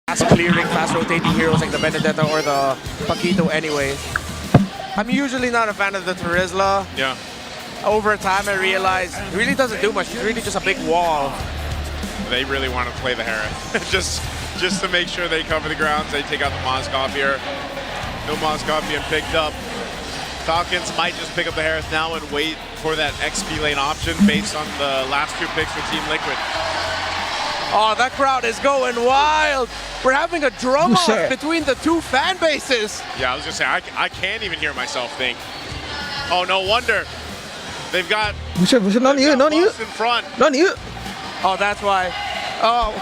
fast clearing, fast rotating heroes like the Benedetta or the Paquito anyway. I'm usually not a fan of the Terizla. Yeah. Over time, I realized it really doesn't do much. It's really just a big wall. They really want to play the Harris. just to make sure they cover the grounds. They take out the Moskov here. No Moskov being picked up. Falcons might just pick up the Harris now and wait for that XP lane option based on the last two picks for Team Liquid. Oh, that crowd is going wild. We're having a drum off between the two fan bases. Yeah, I was gonna say, I can't even hear myself think. Oh, no wonder. They've got not you in front. Not you. Oh, that's why. Oh.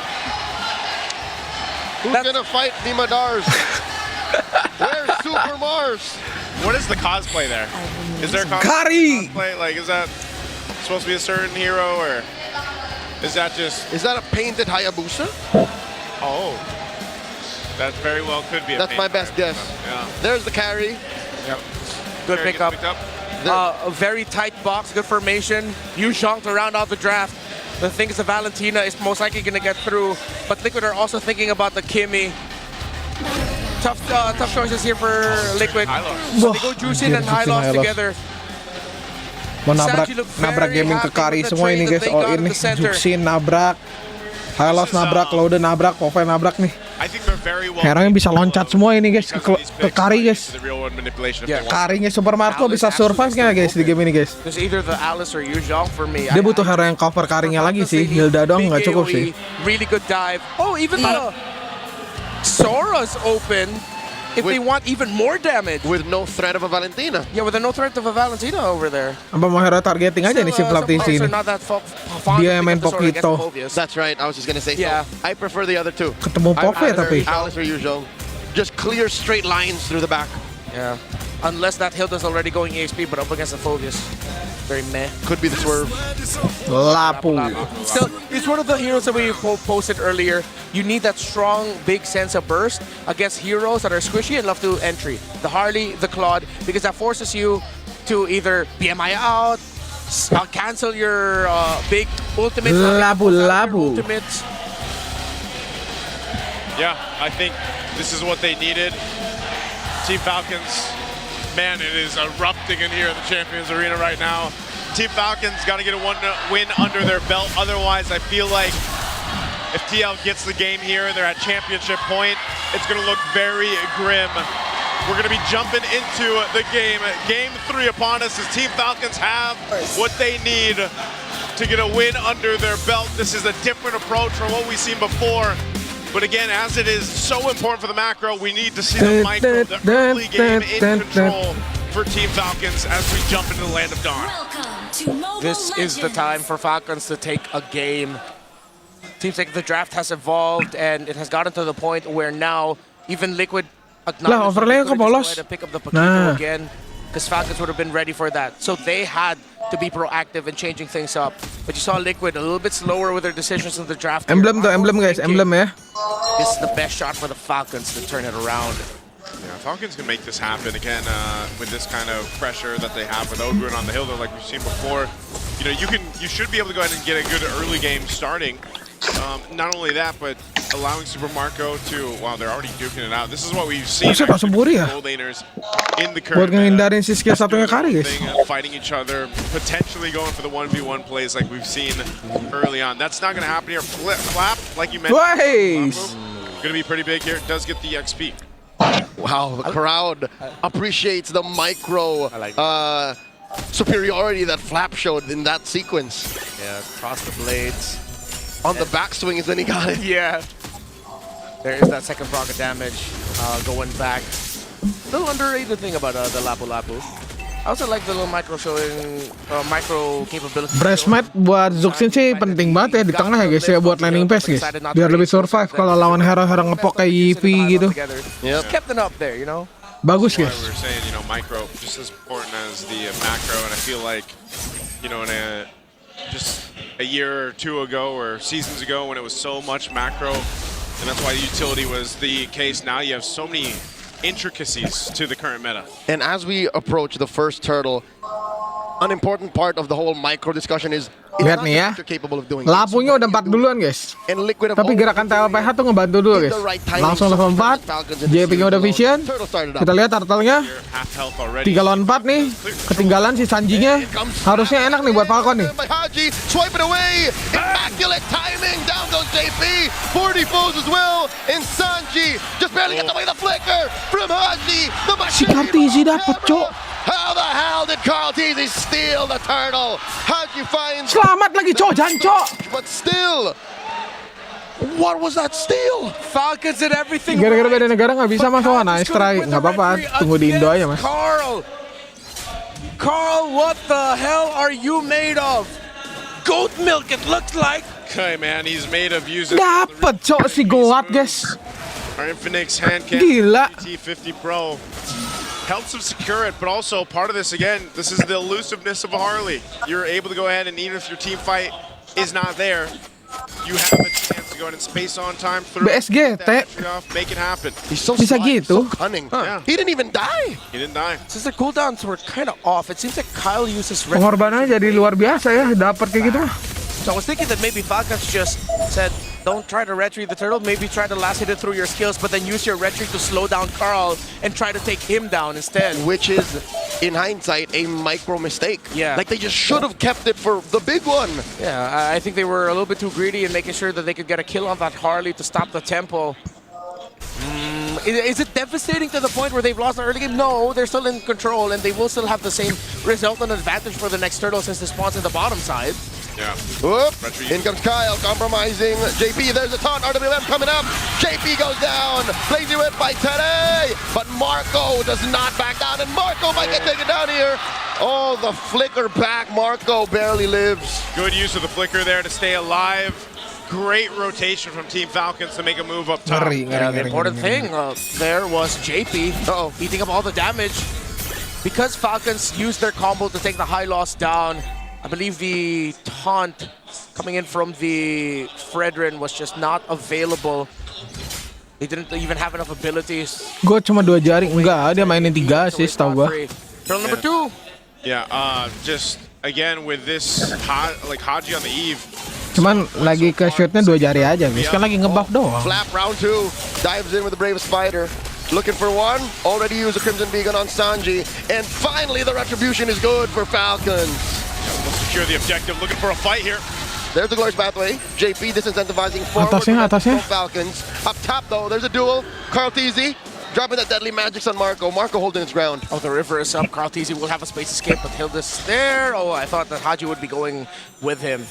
Who's gonna fight Nimadars? Where's Super Mars? What is the cosplay there? Is there a cosplay? Like, is that supposed to be a certain hero, or is that just... Is that a painted Hayabusa? Oh. That very well could be a That's my best guess. Yeah. There's the carry. Yep. Good pickup. A very tight box, good formation. Yu Zhong to round out the draft. The thing is, the Valentina is most likely going to get through, but Liquid are also thinking about the Kimmy. Tough choices here for Liquid. So they go Juicin and Hylos together. Nabrak gaming ke Kari semua ini guys, all in nih. Juicin nabrak, Hylos nabrak, Louden nabrak, Pove nabrak nih. Heranya bisa loncat semua ini guys ke Kari guys. Karinya Super Marco bisa survive nggak guys di game ini guys? Dia butuh hero yang cover Karinya lagi sih. Hilda doang nggak cukup sih. Really good dive. Oh, even the Sora's open. If they want even more damage. With no threat of a Valentina. Yeah, with no threat of a Valentina over there. Apa mau hero targeting aja nih si Tlph di sini. Dia main Paquito. That's right, I was just gonna say yeah. So. I prefer the other two. Ketemu Pove tapi. Alice or Yu Zhong. Just clear straight lines through the back. Yeah. Unless that Hilda's already going EXP, but up against the Phobius. Very meh. Could be the swerve. Lapu. Still, it's one of the heroes that we posted earlier. You need that strong, big sense of burst against heroes that are squishy and love to entry. The Harley, the Claude, because that forces you to either BMI out, cancel your big ultimate. Labu. Ultimates. Yeah, I think this is what they needed. Team Falcons, man, it is erupting in here at the Champions Arena right now. Team Falcons got to get a win under their belt. Otherwise, I feel like if TL gets the game here, they're at championship point, it's going to look very grim. We're going to be jumping into the game. Game 3 upon us as Team Falcons have what they need to get a win under their belt. This is a different approach from what we've seen before. But again, as it is so important for the macro, we need to see the micro, the early game in control for Team Falcons as we jump into the land of dawn. This is the time for Falcons to take a game. Seems like the draft has evolved and it has gotten to the point where now even Liquid acknowledged to pick up the Paquito again, because Falcons would have been ready for that. So they had to be proactive in changing things up. But you saw Liquid a little bit slower with their decisions in the draft. Emblem guys, emblem ya. This is the best shot for the Falcons to turn it around. Yeah, Falcons can make this happen again with this kind of pressure that they have with Ogrun on the hill, like we've seen before. You know, you should be able to go ahead and get a good early game starting. Not only that, but allowing Super Marco to, wow, they're already duking it out. This is what we've seen gold laners in the current meta, fighting each other, potentially going for the 1v1 plays like we've seen early on. That's not going to happen here. Flap, like you mentioned, going to be pretty big here. It does get the XP. Wow, the crowd appreciates the micro superiority that Flap showed in that sequence. Yeah, cross the blades. On the backswing is when he got it. Yeah. There is that second proc of damage going back. Little underrated thing about the Lapu Lapu. I also like the little micro showing micro capability. Breastmat buat Zuxin sih penting banget ya di tengah ya guys ya buat landing pass guys. Biar lebih survive kalau lawan hero-hero ngepok kayak Yivi gitu. Just kept it up there, you know. Bagus guys. We were saying, you know, micro just as important as the macro, and I feel like, you know, in just a year or two ago or seasons ago when it was so much macro, and that's why utility was the case. Now you have so many intricacies to the current meta. And as we approach the first turtle, an important part of the whole micro discussion is it's Lihat not nih ya. just you're capable of doing. Lapunya udah 4 duluan guys. And Liquid have Tapi always gerakan been Tlph tuh ngebantu dulu guys. Langsung level 4. JP-nya udah vision. Kita lihat turtle-nya. Half health already. 3 lawan 4 nih. Ketinggalan si Sanji-nya. Harusnya enak nih buat Falcon nih. By Haji, swipe it away. Immaculate timing. Down goes JP. 40 foes as well. And Sanji just barely gets away the flicker from Haji. Si Kartizi dapet, Cok. How the hell did Tlph steal the turtle? Haji finds, Selamat lagi, Cok. Jangan, Cok. but still, what was that steal? Falcons did everything Gara-gara right. beda negara nggak bisa But masuk. Falcons Nice couldn't try. win the Nggak apa-apa. referee Tunggu di Indo aja, Mas. Carl, what the hell are you made of? Goat milk, it looks like. Okay, man, he's made of using Dapet, Cok, si Goat, guys. our Infinix hand cannon. Gila. T50 Pro helps him secure it, but also part of this again, this is the elusiveness of a Harley. You're able to go ahead and even if your team fight is not there, you have a chance to go ahead and space on time through BSG, that entry off, make it happen. He's so Bisa sly, gitu? so cunning. Yeah. He didn't even die. He didn't die. Since the cooldowns were kind of off, it seems like Kyle uses Pengorbanannya jadi luar biasa ya. Dapat kayak gitu. So I was thinking that maybe Falcons just said, don't try to retreat the turtle, maybe try to last hit it through your skills, but then use your retreat to slow down Carl and try to take him down instead. Which is, in hindsight, a micro mistake. Yeah. Like they just should have kept it for the big one. Yeah, I think they were a little bit too greedy in making sure that they could get a kill on that Harley to stop the tempo. Is it devastating to the point where they've lost the early game? No, they're still in control and they will still have the same result and advantage for the next turtle since this spawns in the bottom side. Yeah. Whoop. Retreat. In comes Kyle, compromising JP. There's a taunt. RWM coming up. JP goes down. Lazy whip by Teddy. But Marco does not back down, and Marco might get taken down here. Oh, the flicker back. Marco barely lives. Good use of the flicker there to stay alive. Great rotation from Team Falcons to make a move up top. Ngeri, Yeah, ngeri, the ngeri, important ngeri. thing there was JP eating up all the damage. Because Falcons used their combo to take the high loss down, I believe the taunt coming in from the Fredrin was just not available. They didn't even have enough abilities. Gue cuma 2 jari. Enggak, dia mainin 3 sih setahu gua. Turtle number 2. Yeah, just again with this Haji on the eve. Cuman lagi ke shootnya 2 jari aja. Guys kan lagi ngebuff doang. Flap round 2. Dives in with the Brave Spider. Looking for one. Already used a Crimson Beacon on Sanji. And finally the retribution is good for Falcons. We'll secure the objective. Looking for a fight here. There's the Glorious Pathway. JP disincentivizing forward. Atasnya. Falcons. Up top though, there's a duel. Tlph dropping that deadly magics on Marco. Marco holding his ground. Oh, the river is up. Tlph will have a space escape, but Hilda's there. Oh, I thought that Haji would be going with him.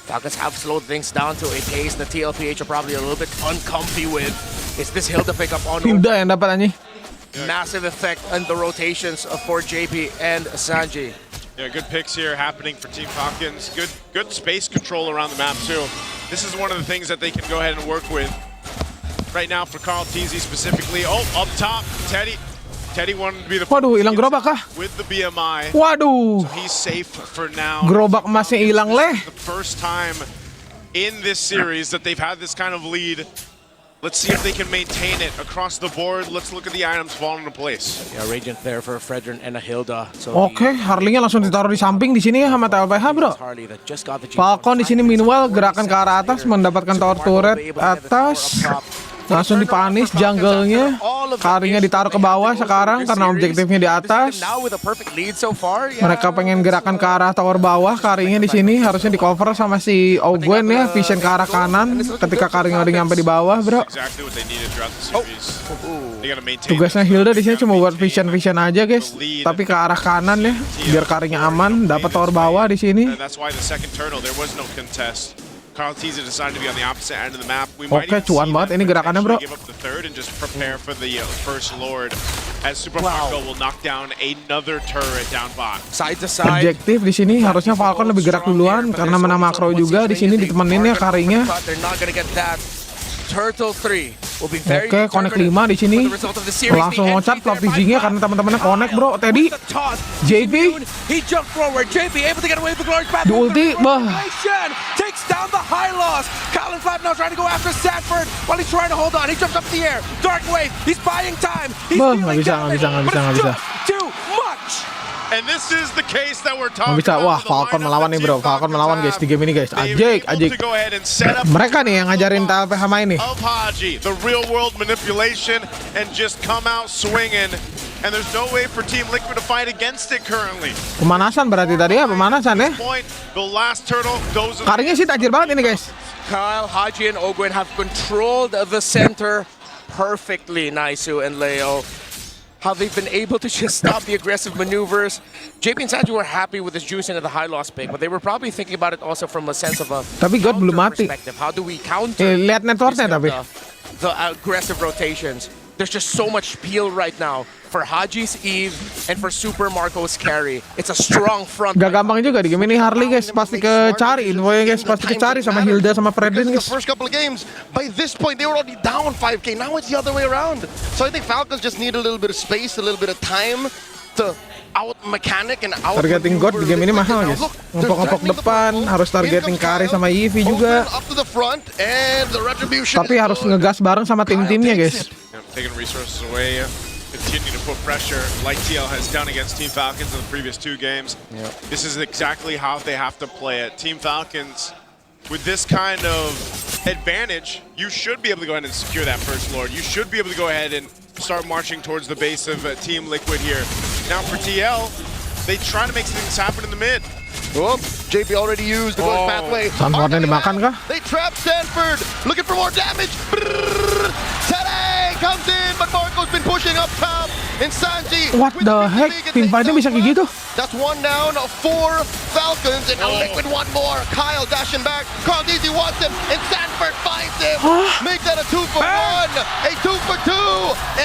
Falcons have slowed things down to a pace that Tlph are probably a little bit uncomfy with. Is this Hilda pickup on Hilda yang dapat anjing. massive effect on the rotations for JP and Sanji. Yeah, good picks here happening for Team Falcons. Good space control around the map too. This is one of the things that they can go ahead and work with right now for Tlph specifically. Oh, up top, Teddy wanted to be the Waduh, hilang gerobak kah? with the BMI. Waduh. He's safe for now. Gerobak emasnya hilang leh. The first time in this series that they've had this kind of lead. Let's see if they can maintain it across the board. Let's look at the items falling into place. Yeah, Radiant there for Fredrin and a Hilda. So Oke, Harley-nya langsung ditaruh di samping di sini ya sama Tlph, bro. Harley that just got the Falcon di sini meanwhile gerakan ke arah atas mendapatkan tower turret atas. Langsung dipanis jungle-nya. Karinya ditaruh ke bawah sekarang karena objektifnya di atas. Mereka pengen gerakan ke arah tower bawah. Karinya di sini harusnya di cover sama si Ogwen ya. Vision ke arah kanan. Ketika Karinya udah nyampe di bawah, bro. Tugasnya Hilda di sini cuma buat vision aja, guys. Tapi ke arah kanan ya, biar Karinya aman. Dapat tower bawah di sini. Tlph decided to be on the opposite end of the map. We Oke, cuan banget ini gerakannya, bro. give up the third and just prepare for the first lord as Super Marco will knock down another turret down bot. Side to side. Objektif di sini harusnya Falcon lebih gerak duluan karena menang makro juga di sini ditemenin ya Karinya. Turtle 3 will be very Oke, connect 5 di sini. Langsung loncat Tlph-nya karena teman-temannya connect, bro. Teddy, JP, he jumped forward. JP able to get away with the glorious path. di ulti, bah. Takes down the high loss. Colin Flap now trying to go after Sanford while he's trying to hold on. He jumps up in the air. Dark wave. He's buying time. He's Bah, stealing nggak bisa. but it's just too much. And this is the case that we're talking Bisa, wah, about. Falcon melawan nih bro. Falcon melawan guys di game ini guys. Ajik. Mereka nih yang ngajarin Tlph main nih. Of Haji, the real world manipulation and just come out swinging. And there's no way for Team Liquid to fight against it currently. Pemanasan berarti tadi ya, pemanasan ya. The last turtle goes. Karinya sih tajir banget ini guys. Kyle, Haji, and Ogwin have controlled the center perfectly. Naisu and Leo, how they've been able to just stop the aggressive maneuvers. JP and Sanji were happy with this juicing of the high loss pick, but they were probably thinking about it also from a sense of a Tapi God belum mati. perspective. How do we counter Lihat networknya tapi. the aggressive rotations? There's just so much peel right now for Haji's Eve and for Super Marco's carry. It's a strong front. Gak gampang juga di game ini Harley guys, pasti kecari infonya guys, pasti kecari sama Hilda sama Fredrin guys. The first couple of games, by this point they were already down 5k. Now it's the other way around. So I think Falcons just need a little bit of space, a little bit of time to out mechanic and out. Targeting God di game ini mahal guys. Ngopok-ngopok depan, harus targeting Kari sama Eevee juga. Tapi harus ngegas bareng sama tim-timnya guys. Taking resources away, continue to put pressure like TL has done against Team Falcons in the previous 2 games. This is exactly how they have to play it. Team Falcons, with this kind of advantage, you should be able to go ahead and secure that first Lord. You should be able to go ahead and start marching towards the base of Team Liquid here. Now for TL, they try to make things happen in the mid. Oh, JP already used the going pathway. Sanfordnya dimakan kah? They trap Stanford, looking for more damage. Tede comes in, but Marco's been pushing up top. And Sanji. What the heck? Team fight-nya bisa kayak gitu? That's 1 down, 4 Falcons, and now Liquid 1 more. Kyle dashing back. Carl Easy wants him, and Stanford finds him. Make that a 2 for 1, a 2 for 2,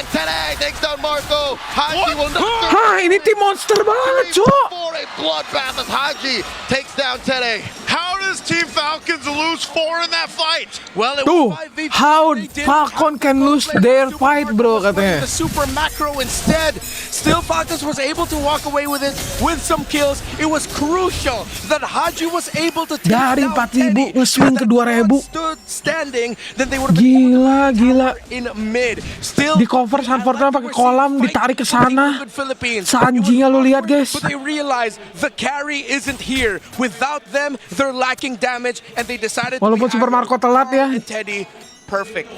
and Tede takes down Marco. Haji will not. Hah, ini tim monster banget, cok. For a bloodbath as Haji takes down Tede. How does Team Falcons lose 4 in that fight? Well, it Tuh, was 5v2. how They did Falcon have can lose their fight bro katanya. the super macro instead. Still, Falcons was able to walk away with it with some kills. It was crucial that Haji was able to take Dari down 4.000 Teddy. nge-swing ke 2.000. Stood standing, then they would have been Gila. in mid. Still, Di cover Sanfordnya pakai kolam, ditarik ke sana. Philippines. Sanjinya lu lihat guys. But they realize the carry isn't here. Without them, they're lacking damage, and they decided. Walaupun to be Super Marco telat ya. and Teddy, perfect.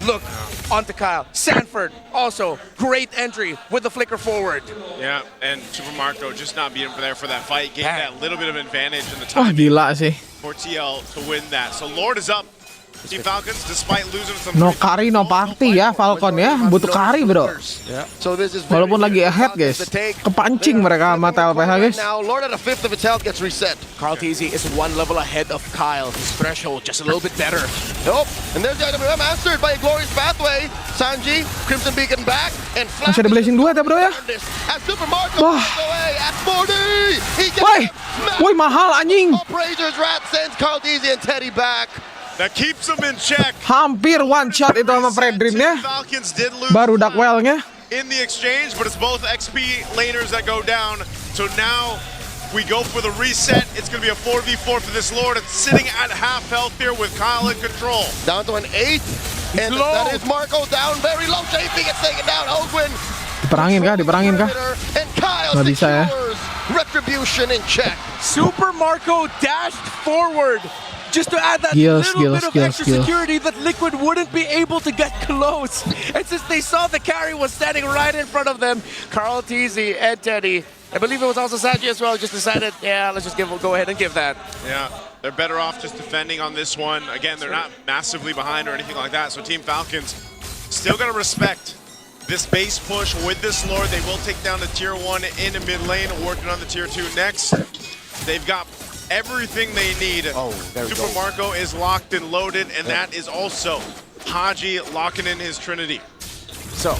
Look, onto Kyle. Sanford, also, great entry with the flicker forward. Yeah, and Super Marco just not being there for that fight, gave Yeah. that little bit of advantage in the Wah time gila sih. for TL to win that. So Lord is up. Team Falcons, despite losing some. No carry no party ya Falcon ya. Butuh carry bro. So this is Walaupun lagi ahead guys. Kepancing mereka sama Tlph guys. Now Lord at a 5th of its health gets reset. Carl TZ is 1 level ahead of Kyle. His threshold just a little bit better. Nope. And there's the IWM answered by a glorious pathway. Sanji, Crimson Beacon back, and Flash. Masih ada blessing 2 ya bro ya. As Super Marco Wah. goes away at 40. He Woi, woi mahal anjing. Appraisers Rat sends Carl Deasy and Teddy back. That keeps them in check. Hampir one shot itu sama Fredrin ya. Falcons did lose Baru Duckwell-nya. in the exchange, but it's both XP laners that go down. So now we go for the reset. It's going to be a 4v4 for this Lord. It's sitting at half health here with Kyle in control. Down to an 8. And low. that is Marco down very low. JP gets taken down. Ogwin. Diperangin kah? And Kyle Nggak bisa ya. secures Retribution in check. Super Marco dashed forward just to add that Skills, little bit of skills, extra skills. security that Liquid wouldn't be able to get close. And since they saw the carry was standing right in front of them, Carl TZ and Teddy, I believe it was also Sanji as well, just decided, yeah, let's just go ahead and give that. Yeah, they're better off just defending on this one. Again, they're not massively behind or anything like that. So Team Falcons still going to respect this base push with this Lord. They will take down the tier 1 in the mid lane, working on the tier 2 next. They've got everything they need. Oh, there we Super go. Marco is locked and loaded, and that is also Haji locking in his Trinity. So,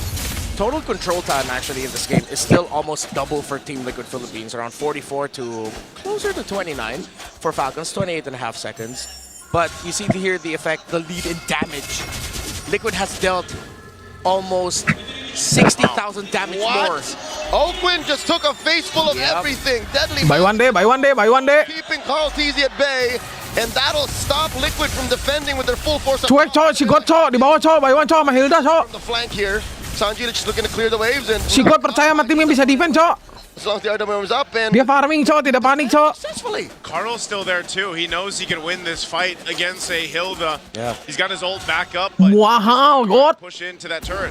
total control time actually in this game is still almost double for Team Liquid Philippines, around 44 to closer to 29 for Falcons, 28.5 seconds. But you see here the effect, the lead in damage. Liquid has dealt almost 60,000 damage more. Ogwin just took a face full of Yep. everything. Deadly. Buy one day. Keeping Carl TZ at bay. And that'll stop Liquid from defending with their full force. Cuek cok, si God cok, di bawah cok, buy one cok sama Hilda cok. From the flank here. Sanji just looking to clear the waves. And Si God percaya sama tim yang bisa defense cok. As long as the RWM is up and Dia farming, Cok. Tidak panik, Cok. successfully. Carl's still there too. He knows he can win this fight against a Hilda. Yeah. He's got his ult back up, but Wow, God. push into that turret.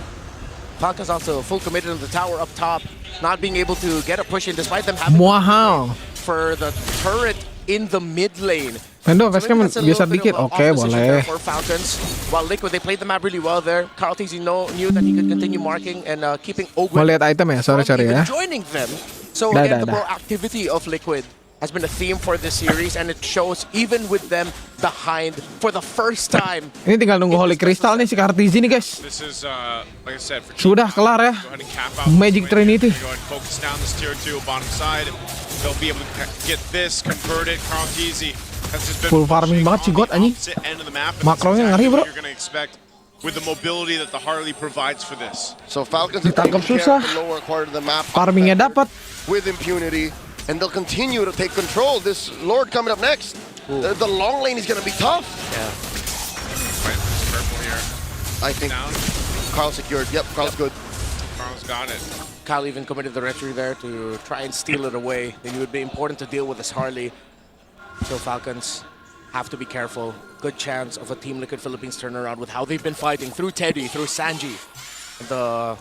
Falcon's also full committed to the tower up top, not being able to get a push in despite them having Wow. for the turret in the mid lane. Mendo, So guys, maybe kan that's a biasa little bit dikit. of a Oke, off position boleh. there for Falcons. While Liquid, they played the map really well there. Carl TZ knew that he could continue marking and keeping Mau Ogwen lihat item ya? Sorry from even ya. joining them. So Dah, again, dah, the dah. proactivity of Liquid has been a theme for this series, and it shows even with them behind for the first time. Ini tinggal nunggu Holy Crystal nih si Kartizi nih, guys. This is, like I said, for Sudah kelar ya. go ahead and cap out Magic this win. Trinity. Go ahead and focus down this tier 2 bottom side. They'll be able to get this converted. Carl Teasy has just been Full farming pushing banget si on God, the anjing. opposite end of the map, and that's Makronya ngeri, exactly bro. what you're going to expect with the mobility that the Harley provides for this. So Falcons are Ditangkap taking care susah. of the lower part of the map. Farmingnya dapat. With impunity, and they'll continue to take control. This Lord coming up next. The long lane is going to be tough. Right, this purple here. I think Down. Carl secured. Yep, Carl's good. Carl's got it. Kyle even committed the retry there to try and steal it away. It would be important to deal with this Harley. So Falcons have to be careful. Good chance of a Team Liquid Philippines turnaround with how they've been fighting through Teddy, through Sanji. The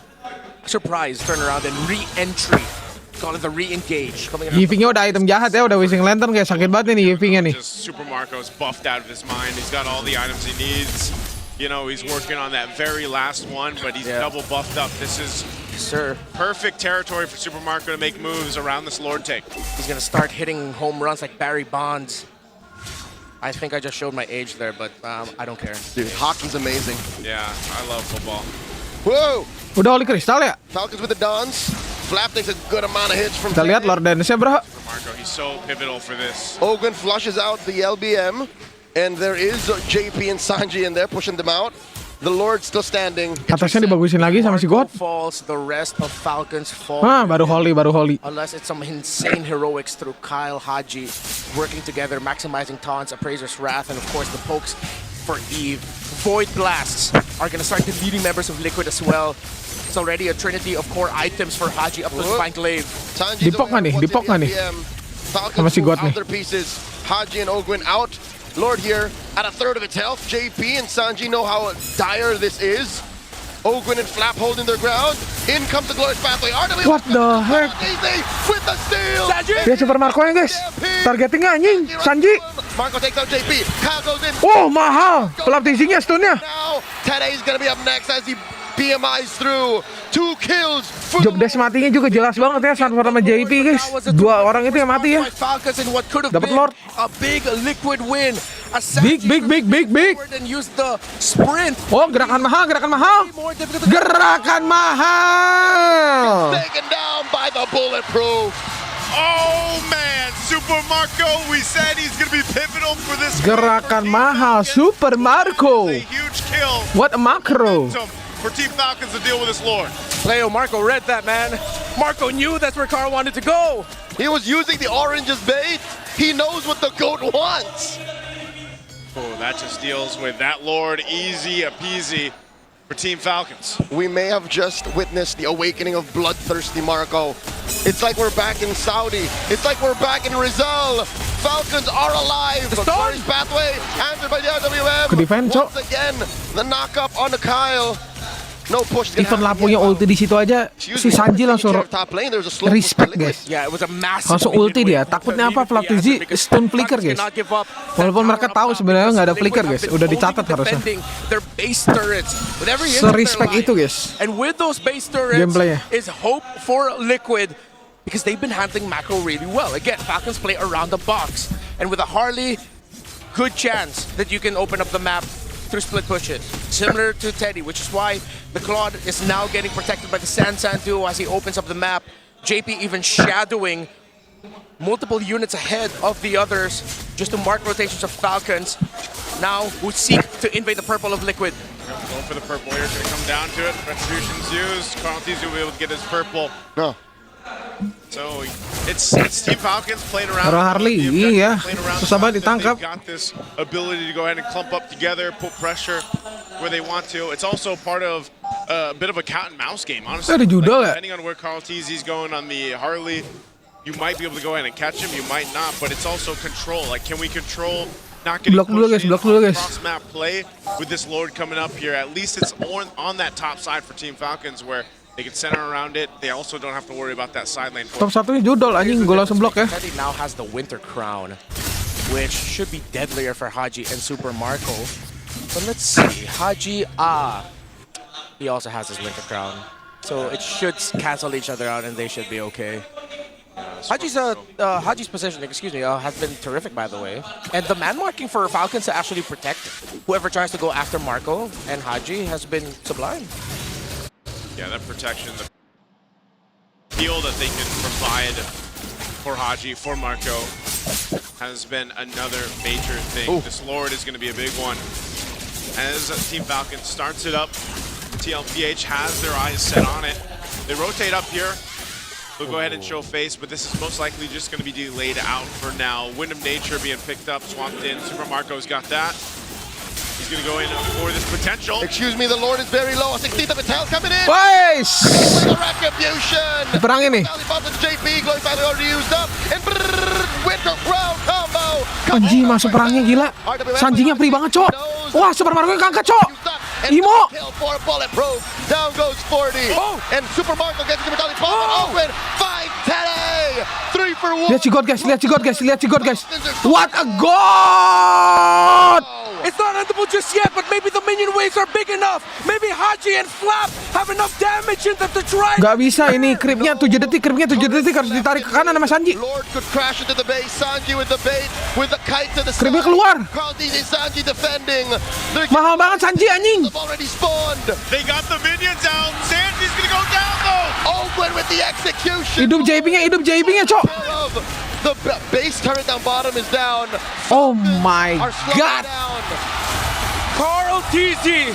surprise turnaround and re-entry. Call it the re-engage. Coming in Yivingnya udah item jahat ya, udah Wishing Lantern kayak sakit banget nih Yivingnya nih. Just Super Marco's buffed out of his mind. He's got all the items he needs. You know, he's working on that very last one, but he's double buffed up. This is perfect territory for Super Marco to make moves around this Lord take. He's gonna start hitting home runs like Barry Bonds. I think I just showed my age there, but I don't care. Dude, hockey's amazing. Yeah, I love football. Whoa! Udah Holy Crystal ya? Falcons with the dance. Flap takes a good amount of hits from Kita lihat Lord Dance-nya, bro. Marco, he's so pivotal for this. Ogwen flushes out the LBM, and there is JP and Sanji in there pushing them out. The Lord still standing. Atasnya dibagusin lagi sama si God. Falls, the rest of Falcons fall. Baru Holy. Unless it's some insane heroics through Kyle, Haji, working together, maximizing taunts, Appraiser's Wrath, and of course the pokes for Eve. Void Blasts are going to start deleting members of Liquid as well. It's already a trinity of core items for Haji up to Spine Glaive. Sanji Dipok nggak nih? Dipok nggak nih? Sama Falcons si God move nih. out their pieces. Haji and Ogwen out. Lord here at a third of its health. JP and Sanji know how dire this is. Ogwen and Flap holding their ground. In comes the Glorious Pathway. RW What the heck? Easy with the steal. Dia Super Marco ya, guys. Targetingnya anjing. Sanji. Marco takes out JP. Kyle goes in. Oh, mahal. Pelap teasingnya stunnya. Now Teddy's gonna be up next as he BMIs through. 2 kills. Job dash matinya juga jelas banget ya saat pertama JP, guys. Dua orang itu yang mati ya. Falcons in what could have Dapat been Lord. a big Liquid win. A Big. and use the sprint. Oh, gerakan mahal. More difficult to Gerakan mahal. Taken down by the bulletproof. Oh man, Super Marco, we said he's going to be pivotal for this. Gerakan mahal Super Marco. A huge kill. What a macro. For Team Falcons to deal with this Lord. Leo, Marco read that, man. Marco knew that's where Carl wanted to go. He was using the orange as bait. He knows what the GOAT wants. Oh, that just deals with that Lord easy peasy for Team Falcons. We may have just witnessed the awakening of bloodthirsty Marco. It's like we're back in Saudi. It's like we're back in Rizal. Falcons are alive. The Glorious Pathway answered by the RWM. Good defense, Cok. Once again, the knock-up on the Kyle. No push. Even Lapunya ulti di situ aja, si Sanji langsung respect, guys. Yeah, it was a massive Langsung ulti dia. Takutnya apa? Flaptizi stun flicker, guys. Walaupun mereka tahu sebenarnya nggak ada flicker, guys. Udah dicatat harusnya. Se-respect itu, guys. And with those base turrets Gameplaynya. is hope for Liquid because they've been handling macro really well. Again, Falcons play around the box. And with a Harley, good chance that you can open up the map through split pushes, similar to Teddy, which is why the Claude is now getting protected by the San duo as he opens up the map. JP even shadowing multiple units ahead of the others just to mark rotations of Falcons now who seek to invade the purple of Liquid. Going for the purple here, it's gonna come down to it. Retribution's used. Carl Teasy will be able to get his purple. No. So it's Team Falcons playing around. Para Harley, iya. Susah banget ditangkap. They've got this ability to go ahead and clump up together, put pressure where they want to. It's also part of a bit of a cat and mouse game, honestly. Ada judul ya? Depending on where Carl Tizzy's going on the Harley, you might be able to go ahead and catch him, you might not, but it's also control. Like, can we control not getting Block dulu guys. cross-map play with this Lord coming up here? At least it's on that top side for Team Falcons where they can center around it. They also don't have to worry about that side lane. Top satunya judul anjing, gue langsung blok ya. Teddy now has the Winter Crown, which should be deadlier for Haji and Super Marco. But let's see, Haji, he also has his Winter Crown. So it should cancel each other out and they should be okay. Haji's positioning, has been terrific, by the way. And the man marking for Falcons to actually protect whoever tries to go after Marco and Haji has been sublime. Yeah, that protection, the feel that they can provide for Haji, for Marco, has been another major thing. Ooh. This Lord is going to be a big one. As Team Falcons starts it up, Tlph has their eyes set on it. They rotate up here. They'll go ahead and show face, but this is most likely just going to be delayed out for now. Wind of Nature being picked up, swamped in. Super Marco's got that. He's going to go in for this potential. Excuse me, the Lord is very low. 16th of Patel coming in. Guys! The Retribution. Diperangin nih. JP going finally already used up. And Winter Crown combo. Anjing, masuk perangnya gila. Sanjinya free banget, Cok. Wah, Super Marco keangkat, Cok. Imo. For a bulletproof. Down goes 40. Oh. And Super Marco gets the Metallic Bomb. Open. 5-10. 3 for 1. Lihat si God, guys. What a god! It's not edible just yet, but maybe the minion waves are big enough. Maybe Haji and Flap have enough damage in them to try. Gak bisa ini, creepnya 7 detik harus ditarik ke kanan sama Sanji. Lord could crash into the base. Sanji with the bait, with the kite to the side. Creepnya keluar. Carl Tizzy, Sanji defending. Mahal banget Sanji anjing. Already spawned. They got the minions out. Sanji's gonna go down though. Open with the execution. Hidup JP-nya, Cok. The base turret down bottom is down. Oh my god. Down. Carl Tizzy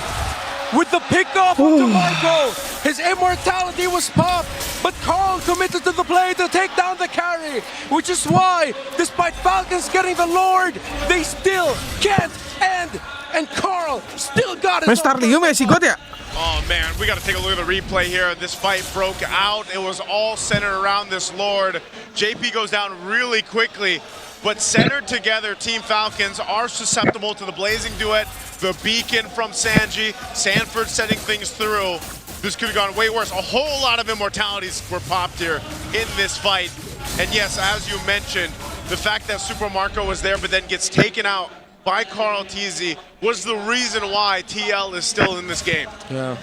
with the pickoff to Marco. His immortality was popped, but Carl committed to the play to take down the carry, which is why, despite Falcons getting the Lord, they still can't end, and Carl still got it. Starlium ya si God ya? Oh man, we got to take a look at the replay here. This fight broke out. It was all centered around this Lord. JP goes down really quickly, but centered together, Team Falcons are susceptible to the Blazing Duet, the beacon from Sanji, Sanford setting things through. This could have gone way worse. A whole lot of immortalities were popped here in this fight. And yes, as you mentioned, the fact that Super Marco was there but then gets taken out by Carl Tizzy was the reason why TL is still in this game. Yeah.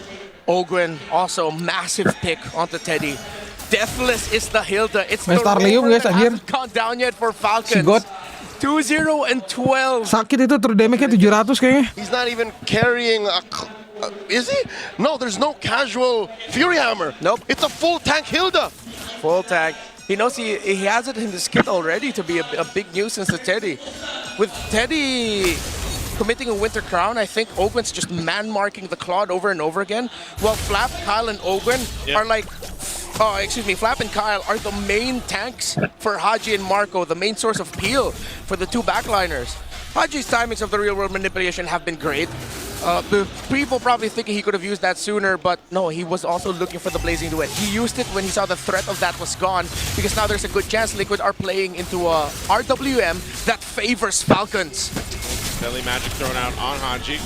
Ogwen, also a massive pick onto Teddy. Deathless is the Hilda. It's the Starlium guys, that anjir. hasn't gone down yet for Falcons. Si God. 2-0 and 12. Sakit itu, true damage-nya 700 kayaknya. He's not even carrying a... is he? No, there's no casual Fury Hammer. Nope. It's a full tank Hilda. Full tag. He knows he has it in his kit already to be a big nuisance to Teddy. With Teddy committing a Winter Crown, I think Ogwen's just man-marking the Claude over and over again, while Flap, Kyle, and Ogwen are like... Flap and Kyle are the main tanks for Haji and Marco, the main source of peel for the two backliners. Haji's timings of the real-world manipulation have been great. People probably thinking he could have used that sooner, but no, he was also looking for the Blazing Duet. He used it when he saw the threat of that was gone, because now there's a good chance Liquid are playing into a RWM that favors Falcons. Deadly Magic thrown out on Haji.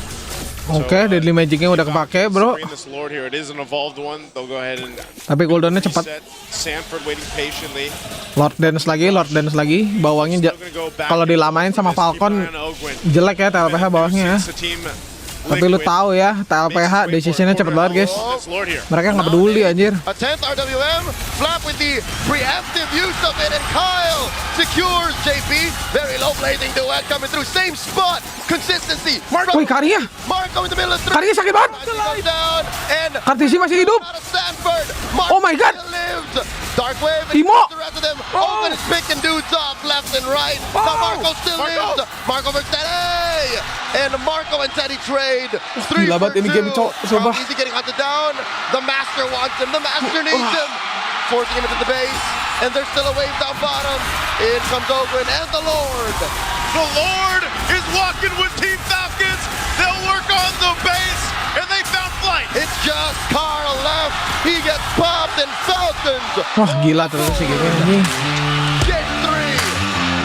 Oke, Deadly Magic-nya udah kepake, bro. This Lord here, it is an evolved one. They'll go ahead and Tapi cooldown-nya cepat. Sanford waiting patiently. Lord Dance lagi. Bawahnya kalau dilamain sama Falcon jelek ya Tlph bawahnya ya. Tapi lu tahu ya, Tlph decision-nya cepet banget guys. Mereka nggak peduli anjir. A 10th RWM, Flap with the preemptive use of it, and Kyle secures JP. Very low Blazing Duet coming through, same spot, consistency. Marco, Wih, Karya. Marco in the middle of the Karya sakit banget. down, and Kartisi masih hidup. Sanford. Oh my god. Lived. Dark Wave. Imo. The rest of them. Open is picking dudes off left and right. Now Marco still lives. Marco versus Teddy. And Marco and Teddy trade. 3 Gila for banget ini 2. game, Cok. Sumpah. Easy getting hunted down. The Master wants him. The Master needs him. Forcing him into the base. And there's still a wave down bottom. In comes Ogwen and the Lord. The Lord is walking with Team Falcons. They'll work on the base, and they found flight. It's just last car left. He gets popped and Falcons. Wah gila terus sih gitu anjing.